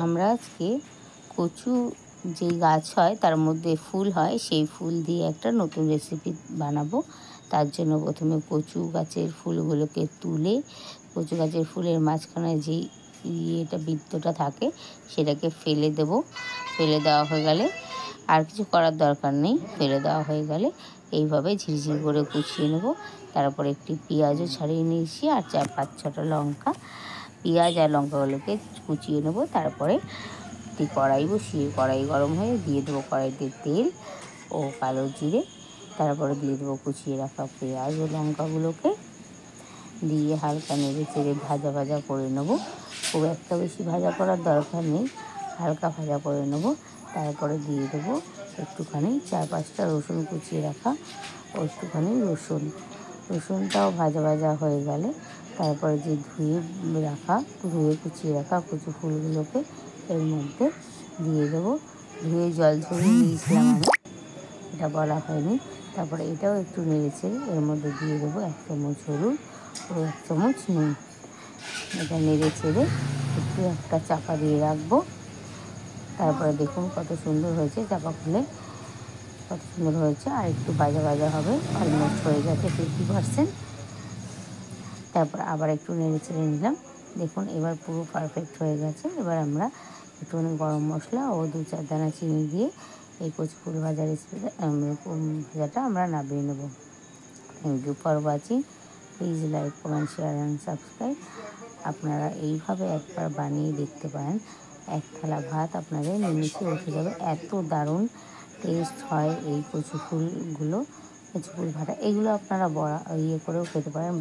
আমরা আজকে কচু যে গাছ হয় তার মধ্যে ফুল হয়, সেই ফুল দিয়ে একটা নতুন রেসিপি বানাবো। তার জন্য প্রথমে কচু গাছের ফুলগুলোকে তুলে কচু গাছের ফুলের মাঝখানে যেই বৃত্তটা থাকে সেটাকে ফেলে দেব। ফেলে দেওয়া হয়ে গেলে আর কিছু করার দরকার নেই। ফেলে দেওয়া হয়ে গেলে এইভাবে ঝিরঝির করে কুচিয়ে নেব। তারপরে একটি পেঁয়াজও ছাড়িয়ে নিয়েছি আর 4-5-6টা লঙ্কা। পেঁয়াজ আর লঙ্কাগুলোকে কুচিয়ে নেব। তারপরে একটি কড়াই বসিয়ে কড়াই গরম হয়ে দিয়ে দেবো কড়াইতে তেল ও কালো জিরে। তারপরে দিয়ে দেবো কুচিয়ে রাখা পেঁয়াজ ও লঙ্কাগুলোকে দিয়ে হালকা নেড়ে চেড়ে ভাজা ভাজা করে নেব। খুব একটা বেশি ভাজা করার দরকার নেই, হালকা ভাজা করে নেব। তারপরে দিয়ে দেবো একটুখানি 4-5টা রসুন কুচিয়ে রাখা ও একটুখানি রসুনটাও ভাজা ভাজা হয়ে গেলে তারপরে যে ধুয়ে কুচিয়ে রাখা কচু ফুলগুলোকে এর মধ্যে দিয়ে দেবো। ধুয়ে জল ঝরিয়ে নিয়েছিলাম আমি, এটা বলা হয়নি। তারপরে এটাও একটু নেড়েছে এর মধ্যে দিয়ে দেবো 1 চামচ হলুদ ও 1 চামচ নুন। এটা নেড়ে চেড়ে একটু একটা চাপা দিয়ে রাখবো। তারপরে দেখুন কত সুন্দর হয়েছে, চাপা খুলে কত সুন্দর হয়েছে। আর একটু ভাজা ভাজা হবে, অলমোস্ট হয়ে গেছে 50%। তারপর আবার একটু নেড়ে চেড়ে নিলাম। দেখুন এবার পুরো পারফেক্ট হয়ে গেছে। এবার আমরা একটুখানি গরম মশলা ও 2-4 দানা চিনি দিয়ে এই কচু ফুল ভাজা ভাজাটা আমরা নামিয়ে নেব। Thank you for watching. Please like, comment, share and subscribe. আপনারা এইভাবে একবার বানিয়ে দেখতে পারেন। 1 থালা ভাত আপনাদের নিমিষে উঠে যাবে, এত দারুণ টেস্ট হয় এই কচু ফুল ভাজা। এগুলো আপনারা করেও খেতে পারেন।